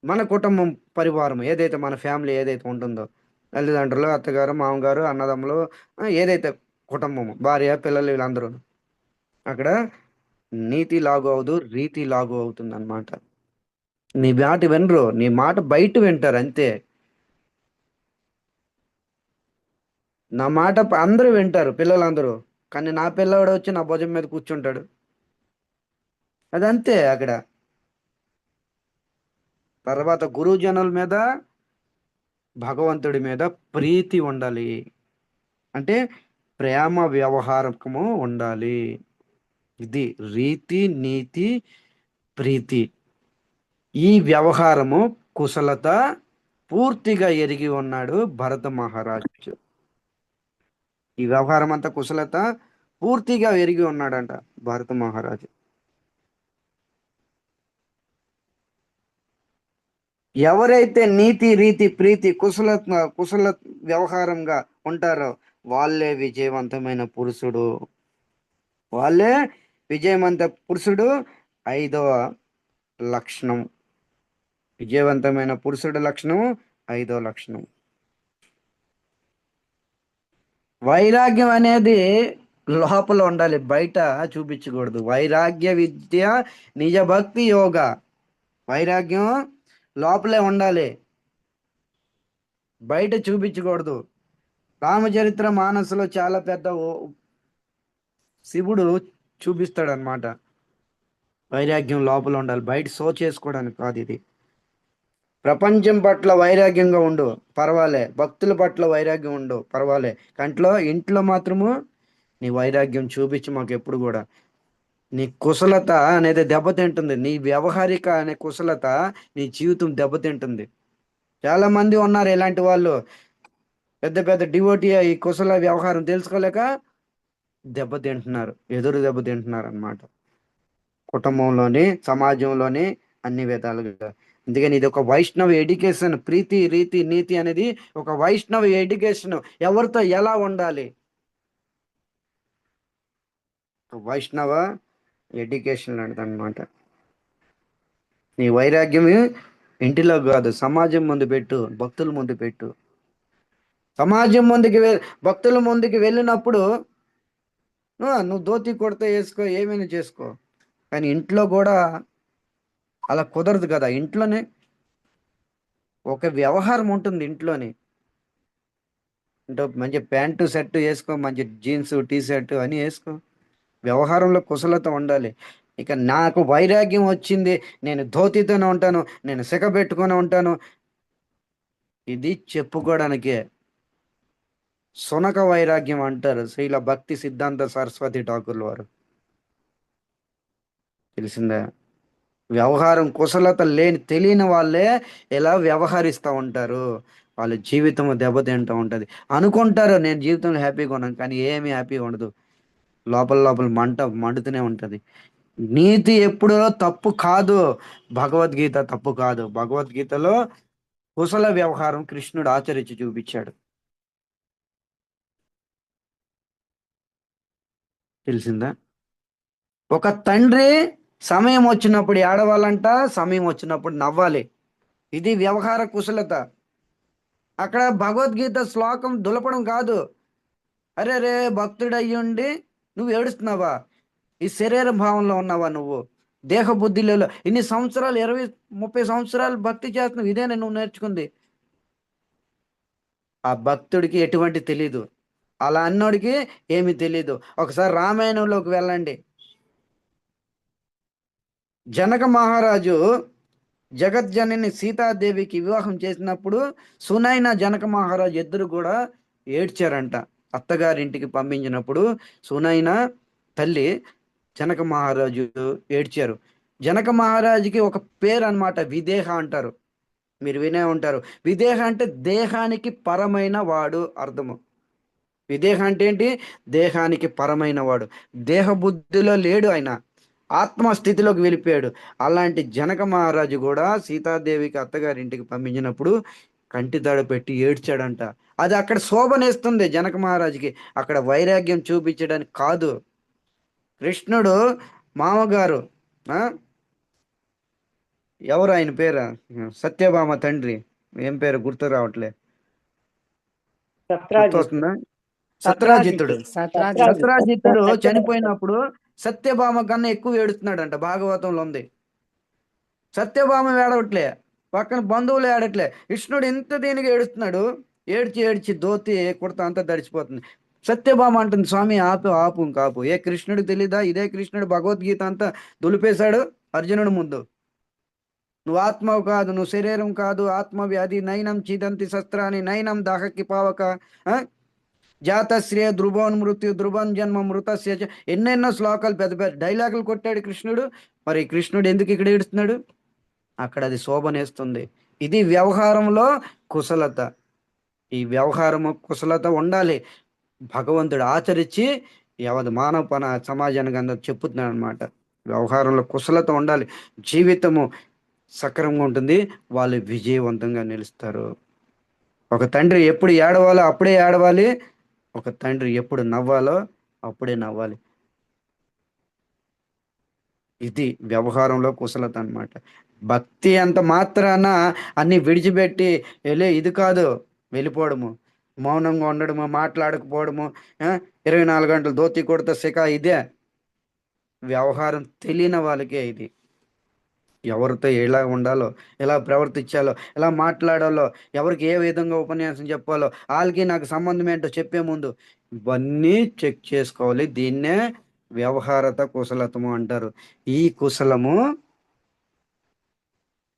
మన కుటుంబం పరివారం ఏదైతే, మన ఫ్యామిలీ ఏదైతే ఉంటుందో, తల్లిదండ్రులు, అత్తగారు, మామగారు, అన్నదమ్ములు, ఏదైతే కుటుంబము, భార్య, పిల్లలు, వీళ్ళందరూ, అక్కడ నీతి లాగు అవదు, రీతి లాగు అవుతుంది అన్నమాట. నీ మాట వినరు, నీ మాట బయట వింటారు అంతే. నా మాట అందరూ వింటారు, పిల్లలందరూ. కానీ నా పిల్లవాడు వచ్చి నా భుజం మీద కూర్చుంటాడు. అదంతే అక్కడ. తర్వాత గురుజనుల మీద, భగవంతుడి మీద ప్రీతి ఉండాలి. అంటే ప్రేమ వ్యవహారకము ఉండాలి. ఇది రీతి, నీతి, ప్రీతి. ఈ వ్యవహారము కుశలత పూర్తిగా ఎరిగి ఉన్నాడు భరత మహారాజు. ఈ వ్యవహారం అంతా కుశలత పూర్తిగా ఎరిగి ఉన్నాడంట భరత మహారాజు. ఎవరైతే నీతి, రీతి, ప్రీతి, కుశల వ్యవహారంగా ఉంటారో వాళ్ళే విజయవంతమైన పురుషుడు. వాళ్ళే విజయవంత పురుషుడు. 5వ లక్షణం, విజయవంతమైన పురుషుడు లక్షణం, 5వ లక్షణం. వైరాగ్యం అనేది లోపల ఉండాలి, బయట చూపించకూడదు. వైరాగ్య విద్య నిజ భక్తి యోగ. వైరాగ్యం లోపలే ఉండాలి, బయట చూపించకూడదు. రామచరిత్ర మానసులో చాలా పెద్ద శివుడు చూపిస్తాడు అనమాట. వైరాగ్యం లోపల ఉండాలి, బయట షో చేసుకోవడానికి కాదు ఇది. ప్రపంచం పట్ల వైరాగ్యంగా ఉండు, పర్వాలే. భక్తుల పట్ల వైరాగ్యం ఉండు, పర్వాలే. ఇంట్లో మాత్రము నీ వైరాగ్యం చూపించి మాకు ఎప్పుడు కూడా. నీ కుశలత అనేది దెబ్బతింటుంది, నీ వ్యవహారిక అనే కుశలత నీ జీవితం దెబ్బతింటుంది. చాలా మంది ఉన్నారు ఇలాంటి వాళ్ళు, పెద్ద పెద్ద డివోటీ ఈ కుశల వ్యవహారం తెలుసుకోలేక దెబ్బతింటున్నారు, ఎదురు దెబ్బతింటున్నారు అన్నమాట. కుటుంబంలోని, సమాజంలోని, అన్ని విధాలుగా. అందుకని ఇది ఒక వైష్ణవ ఎడ్యుకేషన్. ప్రీతి, రీతి, నీతి అనేది ఒక వైష్ణవ ఎడ్యుకేషన్. ఎవరితో ఎలా ఉండాలి, వైష్ణవ ఎడ్యుకేషన్ అనమాట. నీ వైరాగ్యం ఇంటిలో కాదు, సమాజం ముందు పెట్టు, భక్తుల ముందు పెట్టు. సమాజం ముందుకి భక్తుల ముందుకి వెళ్ళినప్పుడు నువ్వు ధోతి కొడితే వేసుకో, ఏమైనా చేసుకో. కానీ ఇంట్లో కూడా అలా కుదరదు కదా. ఇంట్లోనే ఒక వ్యవహారం ఉంటుంది ఇంట్లోని. అంటే మంచి ప్యాంటు షర్టు వేసుకో, మంచి జీన్స్ టీ షర్టు అని వేసుకో. వ్యవహారంలో కుశలత ఉండాలి. ఇక నాకు వైరాగ్యం వచ్చింది, నేను ధోతితోనే ఉంటాను, నేను సిగ పెట్టుకొని ఉంటాను, ఇది చెప్పుకోవడానికే. సునక వైరాగ్యం అంటారు శ్రీల భక్తి సిద్ధాంత సరస్వతి ఠాకూర్ల వారు. తెలిసిందా? వ్యవహారం కుశలత తెలియని వాళ్ళే ఎలా వ్యవహరిస్తూ ఉంటారు. వాళ్ళ జీవితం దెబ్బతింటూ ఉంటుంది. అనుకుంటారు నేను జీవితంలో హ్యాపీగా ఉన్నాను, కానీ ఏమీ హ్యాపీగా ఉండదు. లోపల లోపల మండుతూనే ఉంటుంది. నీతి ఎప్పుడో తప్పు కాదు, భగవద్గీత తప్పు కాదు. భగవద్గీతలో కుశల వ్యవహారం కృష్ణుడు ఆచరించి చూపించాడు. తెలిసిందా? ఒక తండ్రి సమయం వచ్చినప్పుడు ఏడవాలంట, సమయం వచ్చినప్పుడు నవ్వాలి. ఇది వ్యవహార కుశలత. అక్కడ భగవద్గీత శ్లోకం దులపడం కాదు. అరే రే, భక్తుడు అయ్యుండి నువ్వు ఏడుస్తున్నావా? ఈ శరీర భావంలో ఉన్నావా? నువ్వు దేహ బుద్ధిలో ఇన్ని సంవత్సరాలు, 20-30 సంవత్సరాలు భక్తి చేస్తున్నావు, ఇదేనా నువ్వు నేర్చుకుంది? ఆ భక్తుడికి ఎటువంటి తెలీదు, అలా అన్నోడికి ఏమి తెలీదు. ఒకసారి రామాయణంలోకి వెళ్ళండి. జనక మహారాజు జగజ్జనని సీతాదేవికి వివాహం చేసినప్పుడు సునైన జనక మహారాజు ఇద్దరు కూడా ఏడ్చారంట. అత్తగారింటికి పంపించినప్పుడు సునైన తల్లి, జనక మహారాజు ఏడ్చారు. జనక మహారాజుకి ఒక పేరు అన్నమాట, విదేహ అంటారు. మీరు వినే ఉంటారు. విదేహ అంటే దేహానికి పరమైన వాడు అర్థము. విదేహ అంటే ఏంటి? దేహానికి పరమైన వాడు. దేహ బుద్ధిలో లేడు ఆయన, ఆత్మస్థితిలోకి వెళ్ళిపోయాడు. అలాంటి జనక మహారాజు కూడా సీతాదేవికి అత్తగారింటికి పంపించినప్పుడు కంటిదాడు పెట్టి ఏడ్చాడంట. అది అక్కడ శోభనేస్తుంది జనక మహారాజుకి, అక్కడ వైరాగ్యం చూపించడానికి కాదు. కృష్ణుడు మామగారు, ఎవరు ఆయన పేరు? సత్యభామ తండ్రి, ఏం పేరు గుర్తు రావట్లే, గుర్తొస్తుందా? సత్రాజిత్తుడు. సత్రాజిత్తుడు చనిపోయినప్పుడు సత్యభామ కన్నా ఎక్కువ ఏడుస్తున్నాడంట, భాగవతంలో ఉంది. సత్యభామ ఏడవట్లే, పక్కన బంధువులు ఏడట్లే, కృష్ణుడు ఎంత దీనికి ఏడుస్తున్నాడు. ఏడ్చి ఏడ్చి ధోతి కుర్తా అంతా తడిచిపోతుంది. సత్యభామ అంటుంది, స్వామి ఆపు ఆపు ఇంకాపు. ఏ కృష్ణుడు తెలీదా? ఇదే కృష్ణుడు భగవద్గీత అంతా దులిపేశాడు అర్జునుడి ముందు. నువ్వు ఆత్మవు కాదు, నువ్వు శరీరం కాదు, ఆత్మ వ్యాధి నైనం చిదంతి శస్త్రాన్ని నైనం దాహకి పావక, జాతశ్రేయ ధ్రువోన్ మృత్యు ధ్రువం జన్మ మృతస్య. ఎన్నెన్నో శ్లోకాలు, పెద్ద పెద్ద డైలాగులు కొట్టాడు కృష్ణుడు. మరి కృష్ణుడు ఎందుకు ఇక్కడ ఏడుస్తున్నాడు? అక్కడ అది శోభనేస్తుంది. ఇది వ్యవహారంలో కుశలత. ఈ వ్యవహారము కుశలత ఉండాలి. భగవంతుడు ఆచరించి యావత్ మానవ సమాజానికి అందరూ చెప్పుతున్నాడు అనమాట. వ్యవహారంలో కుశలత ఉండాలి, జీవితము సక్రమంగా ఉంటుంది, వాళ్ళు విజయవంతంగా నిలుస్తారు. ఒక తండ్రి ఎప్పుడు ఏడవాలో అప్పుడే ఏడవాలి, ఒక తండ్రి ఎప్పుడు నవ్వాలో అప్పుడే నవ్వాలి. ఇది వ్యవహారంలో కుశలత అన్నమాట. భక్తి అంత మాత్రాన అన్ని విడిచిపెట్టి ఇది కాదు వెళ్ళిపోవడము. మౌనంగా ఉండడము, మాట్లాడకపోవడము, ఆ, 24 గంటలు దోతి కొడతా శిఖ, ఇదే వ్యవహారం తెలియని వాళ్ళకే ఇది. ఎవరితో ఎలా ఉండాలో, ఎలా ప్రవర్తించాలో, ఎలా మాట్లాడాలో, ఎవరికి ఏ విధంగా ఉపన్యాసం చెప్పాలో, వాళ్ళకి నాకు సంబంధం ఏంటో చెప్పే ముందు ఇవన్నీ చెక్ చేసుకోవాలి. దీన్నే వ్యవహారత కుశలతము అంటారు. ఈ కుశలము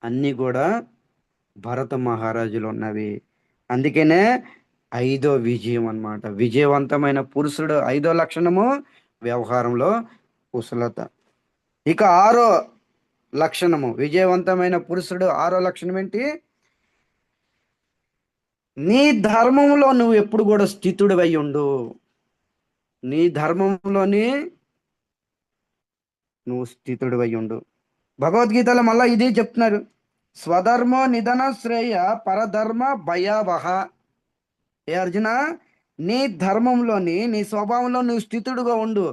అన్నీ కూడా భరత మహారాజులు ఉన్నవి. అందుకనే ఐదో విజయం అన్నమాట. విజయవంతమైన పురుషుడు ఐదో లక్షణము వ్యవహారంలో కుశలత. ఇక ఆరో లక్షణము, విజయవంతమైన పురుషుడు ఆరో లక్షణం ఏంటి? నీ ధర్మంలో నువ్వు ఎప్పుడు కూడా స్థితుడివై ఉండు. నీ ధర్మంలోని నువ్వు స్థితుడివై ఉండు. భగవద్గీతలో మళ్ళా ఇది చెప్తున్నారు. స్వధర్మో నిధన శ్రేయ పరధర్మ భయావహ. ఏ అర్జున, నీ ధర్మంలోని నీ స్వభావంలో నువ్వు స్థితుడుగా ఉండు.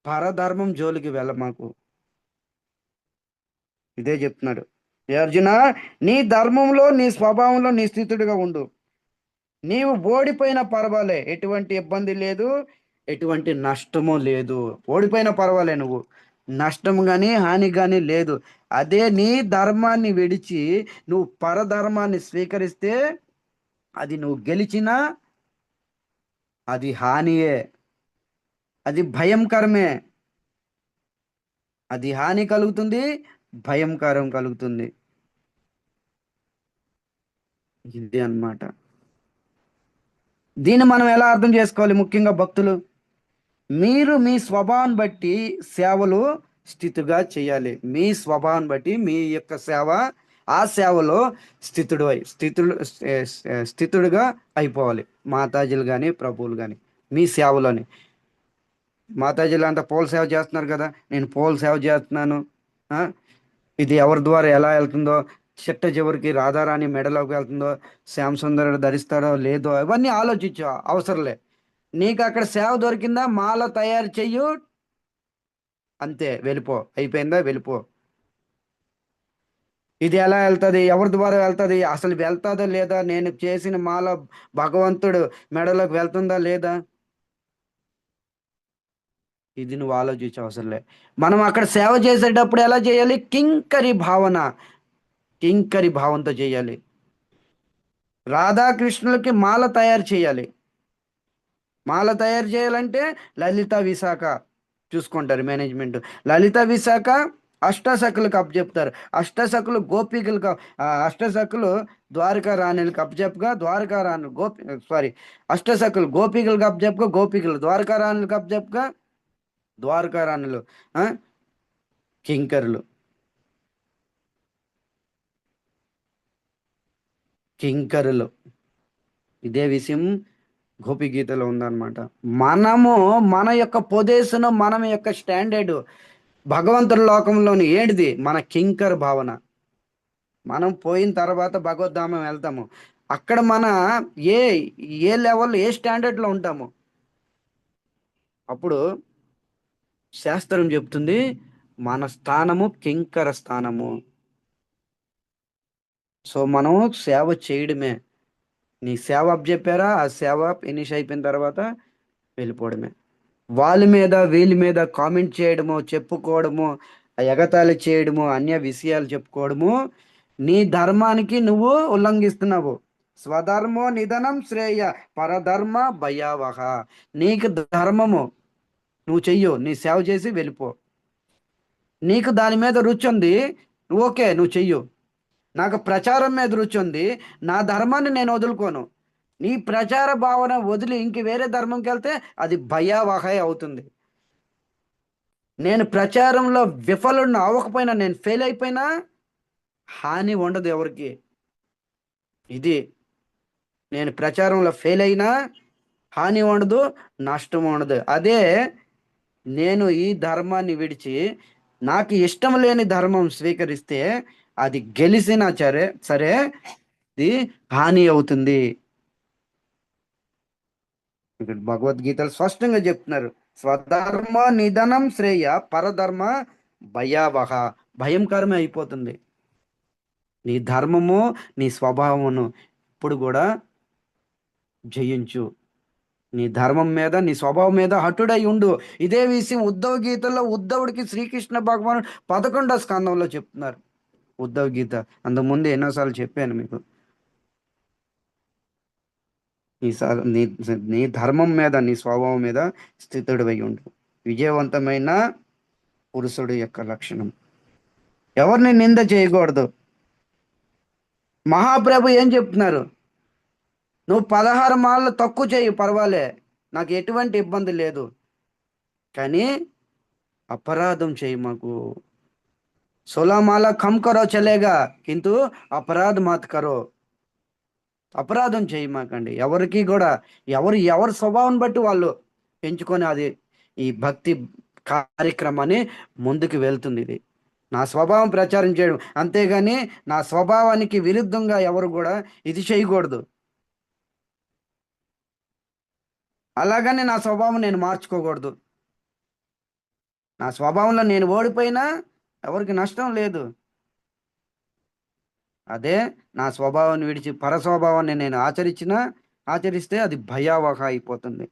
పరధర్మం జోలికి వెళ్ళ మాకు. ఇదే చెప్తున్నాడు. ఏ అర్జున, నీ ధర్మంలో నీ స్వభావంలో నీ స్థితుడిగా ఉండు. నీవు ఓడిపోయినా పర్వాలే, ఎటువంటి ఇబ్బంది లేదు, ఎటువంటి నష్టము లేదు. ఓడిపోయినా పర్వాలే, నువ్వు నష్టం కానీ హాని కానీ లేదు. అదే నీ ధర్మాన్ని విడిచి నువ్వు పరధర్మాన్ని స్వీకరిస్తే అది నువ్వు గెలిచినా అది హానియే, అది భయంకరమే. అది హాని కలుగుతుంది, భయంకరం కలుగుతుంది. ఇది అన్నమాట. దీన్ని మనం ఎలా అర్థం చేసుకోవాలి? ముఖ్యంగా భక్తులు, మీరు మీ స్వభావాన్ని బట్టి సేవలు స్థితిగా చేయాలి. మీ స్వభావాన్ని బట్టి మీ యొక్క సేవ, ఆ సేవలో స్థితుడుగా అయిపోవాలి. మాతాజీలు కానీ ప్రభువులు కానీ మీ సేవలోని, మాతాజీలు అంతా పూల సేవ చేస్తున్నారు కదా, నేను పూల సేవ చేస్తున్నాను. ఆ, ఇది ఎవరి ద్వారా ఎలా వెళ్తుందో, చిట్ట చివరికి రాధారాణి మెడలోకి వెళ్తుందో, శ్యామ్ సుందరుడు ధరిస్తాడో లేదో, అవన్నీ ఆలోచించు, అవసరంలే. నీకు అక్కడ సేవ దొరికిందా, మాల తయారు చెయ్యు, అంతే, వెళ్ళిపో. అయిపోయిందా, వెళ్ళిపో. ఇది ఎలా వెళ్తుంది, ఎవరి ద్వారా వెళ్తుంది, అసలు వెళ్తుందా లేదా, నేను చేసిన మాల భగవంతుడు మెడలోకి వెళ్తుందా లేదా, ఇది నువ్వు ఆలోచించే అవసరంలే. మనం అక్కడ సేవ చేసేటప్పుడు ఎలా చేయాలి? కింకరి భావంతో చేయాలి. రాధాకృష్ణులకి మాల తయారు చేయాలి. మాల తయారు చేయాలంటే లలిత విశాఖ చూసుకుంటారు మేనేజ్మెంట్. లలిత విశాఖ అష్టసకులకు అప్పచెప్తారు. అష్టసకులు గోపికలకు, అష్టసకులు ద్వారకా రాణులకు అప్పచెప్పగా, ద్వారకా రాణులు అష్టసకులు గోపికలకు అప్పచెప్పగా, గోపికలు ద్వారకా రాణులకు అప్పచెప్పగా, ద్వారకా రాణులు కింకరులు. కింకరులు ఇదే విషయం గోపి గీతలో ఉందన్నమాట. మనము మన యొక్క పొజిషన్, మనం యొక్క స్టాండర్డ్ భగవంతుడి లోకంలోని ఏంటిది? మన కింకర్ భావన. మనం పోయిన తర్వాత భగవద్ధామం వెళ్తాము. అక్కడ మన ఏ ఏ లెవెల్, ఏ స్టాండర్డ్లో ఉంటాము. అప్పుడు శాస్త్రం చెప్తుంది మన స్థానము కింకర స్థానము. సో మనం సేవ చేయడమే. నీ సేవ అప్పచెప్పారా, ఆ సేవ ఫినిష్ అయిపోయిన తర్వాత వెళ్ళిపోవడమే. వాళ్ళ మీద వీళ్ళ మీద కామెంట్ చేయడము, చెప్పుకోవడము, ఎగతాళి చేయడము, అన్య విషయాలు చెప్పుకోవడము నీ ధర్మానికి నువ్వు ఉల్లంఘిస్తున్నావు. స్వధర్మో నిధనం శ్రేయ పరధర్మ భయావహ. నీకు ధర్మము నువ్వు చెయ్యు, నీ సేవ చేసి వెళ్ళిపో. నీకు దాని మీద రుచి ఉంది, ఓకే, నువ్వు చెయ్యు. నాకు ప్రచారం మీద రుచి ఉంది, నా ధర్మాన్ని నేను వదులుకోను. నీ ప్రచార భావన వదిలి ఇంక వేరే ధర్మంకి వెళ్తే అది భయావహే అవుతుంది. నేను ప్రచారంలో విఫలుడిని అవ్వకపోయినా, నేను ఫెయిల్ అయిపోయినా హాని ఉండదు ఎవరికి. ఇది నేను ప్రచారంలో ఫెయిల్ అయినా హాని ఉండదు, నష్టం ఉండదు. అదే నేను ఈ ధర్మాన్ని విడిచి నాకు ఇష్టం లేని ధర్మం స్వీకరిస్తే అది గెలిసినా సరే సరే ఇది హాని అవుతుంది. ఇక్కడ భగవద్గీతలు స్పష్టంగా చెప్తున్నారు. స్వధర్మ నిధనం శ్రేయ పరధర్మ భయావహ. భయంకరమే అయిపోతుంది. నీ ధర్మము నీ స్వభావమును ఇప్పుడు కూడా జయించు. నీ ధర్మం మీద నీ స్వభావం మీద హఠుడై ఉండు. ఇదే విషయం ఉద్ధవ గీతలో ఉద్ధవుడికి శ్రీకృష్ణ భగవానుడు 11వ స్కందంలో చెప్తున్నారు. ఉద్ధవ గీత అంతకుముందు ఎన్నోసార్లు చెప్పాను మీకు. నీ నీ ధర్మం మీద నీ స్వభావం మీద స్థితుడివై ఉండు. విజయవంతమైన పురుషుడు యొక్క లక్షణం. ఎవరిని నింద చేయకూడదు. మహాప్రభు ఏం చెప్తున్నారు? నువ్వు 16 మాలలు తక్కువ చేయి, పర్వాలే, నాకు ఎటువంటి ఇబ్బంది లేదు, కానీ అపరాధం చేయి మాకు. 16 माला कम करो चलेगा, किंतु अपराध मत करो. అపరాధం చేయమాకండి. ఎవరికి కూడా ఎవరి స్వభావం బట్టి వాళ్ళు పెంచుకొని అది ఈ భక్తి కార్యక్రమాన్ని ముందుకు వెళ్తుంది. ఇది నా స్వభావం ప్రచారం చేయడం, అంతేగాని నా స్వభావానికి విరుద్ధంగా ఎవరు కూడా ఇది చేయకూడదు. అలాగని నా స్వభావం నేను మార్చుకోకూడదు. నా స్వభావంలో నేను ఓడిపోయినా ఎవరికి నష్టం లేదు. అదే నా స్వభావాన్ని విడిచి పరస్వభావాన్ని నేను ఆచరిస్తే అది భయావహ అయిపోతుంది.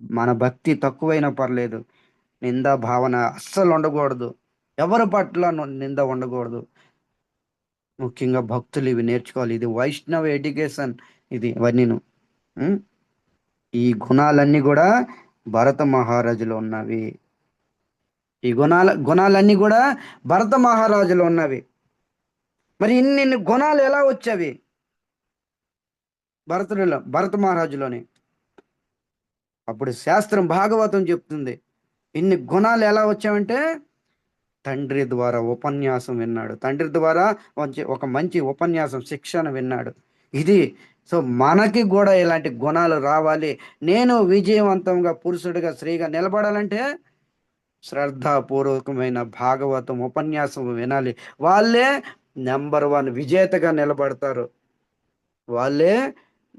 మన భక్తి తక్కువైనా పర్లేదు, నిందా భావన అస్సలు ఉండకూడదు. ఎవరి పట్ల నింద ఉండకూడదు. ముఖ్యంగా భక్తులు ఇవి నేర్చుకోవాలి. ఇది వైష్ణవ ఎడ్యుకేషన్. ఇది ఇవన్నీను. ఈ గుణాలన్నీ కూడా భరత మహారాజులో ఉన్నవి. ఈ గుణాలన్నీ కూడా భరత మహారాజులో ఉన్నవి. మరి ఇన్ని గుణాలు ఎలా వచ్చావి భరత మహారాజులోని? అప్పుడు శాస్త్రం భాగవతం చెప్తుంది ఇన్ని గుణాలు ఎలా వచ్చావంటే తండ్రి ద్వారా ఉపన్యాసం విన్నాడు. తండ్రి ద్వారా ఒక మంచి ఉపన్యాసం శిక్షణ విన్నాడు. ఇది సో మనకి కూడా ఇలాంటి గుణాలు రావాలి. నేను విజయవంతంగా పురుషుడిగా స్త్రీగా నిలబడాలంటే శ్రద్ధాపూర్వకమైన భాగవతం ఉపన్యాసం వినాలి. వాళ్ళే నెంబర్ 1 విజేతగా నిలబడతారు. వాళ్ళే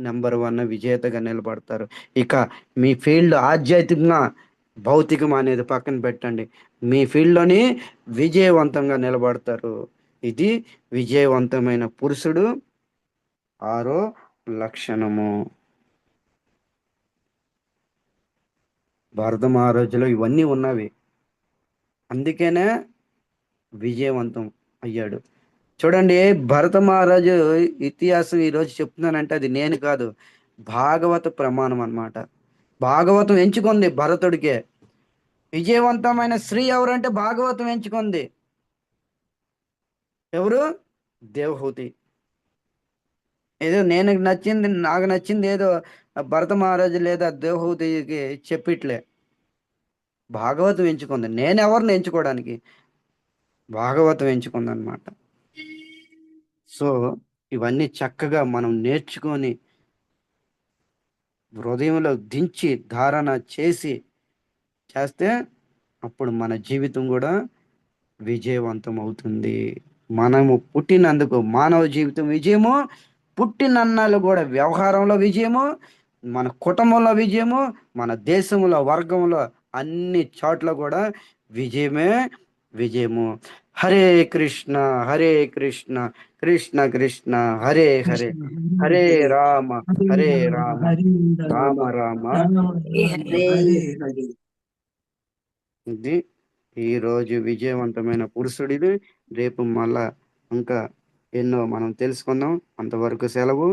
నెంబర్ 1 విజేతగా నిలబడతారు. ఇక మీ ఫీల్డ్ ఆధ్యాత్మికంగా భౌతికం అనేది పక్కన పెట్టండి. మీ ఫీల్డ్లోని విజయవంతంగా నిలబడతారు. ఇది విజయవంతమైన పురుషుడు 6వ లక్షణము. భరత మహారాజులో ఇవన్నీ ఉన్నవి. అందుకనే విజయవంతం అయ్యాడు. చూడండి, భరత మహారాజు ఇతిహాసం ఈరోజు చెప్తున్నానంటే అది నేను కాదు, భాగవత ప్రమాణం అన్నమాట. భాగవతం ఎంచుకుంది భరతుడికే. విజయవంతమైన స్త్రీ ఎవరంటే భాగవతం ఎంచుకుంది. ఎవరు? దేవహూతి. ఏదో నాకు నచ్చింది ఏదో భరత మహారాజు లేదా దేవహూతికి చెప్పిట్లే. భాగవతం ఎంచుకుంది. నేను ఎవరిని ఎంచుకోవడానికి? భాగవతం ఎంచుకుంది అనమాట. సో ఇవన్నీ చక్కగా మనం నేర్చుకొని హృదయంలో దించి ధారణ చేస్తే అప్పుడు మన జీవితం కూడా విజయవంతం అవుతుంది. మనము పుట్టినందుకు మానవ జీవితం విజయము, పుట్టినన్నాళ్ళు కూడా వ్యవహారంలో విజయము, మన కుటుంబంలో విజయము, మన దేశంలో వర్గంలో అన్ని చోట్ల కూడా విజయము. హరే కృష్ణ హరే కృష్ణ కృష్ణ కృష్ణ హరే హరే, హరే రామ హరే రామ రామ రామ. ఇది ఈరోజు విజయవంతమైన పురుషుడిది. రేపు మళ్ళా ఇంకా ఎన్నో మనం తెలుసుకుందాం. అంతవరకు సెలవు.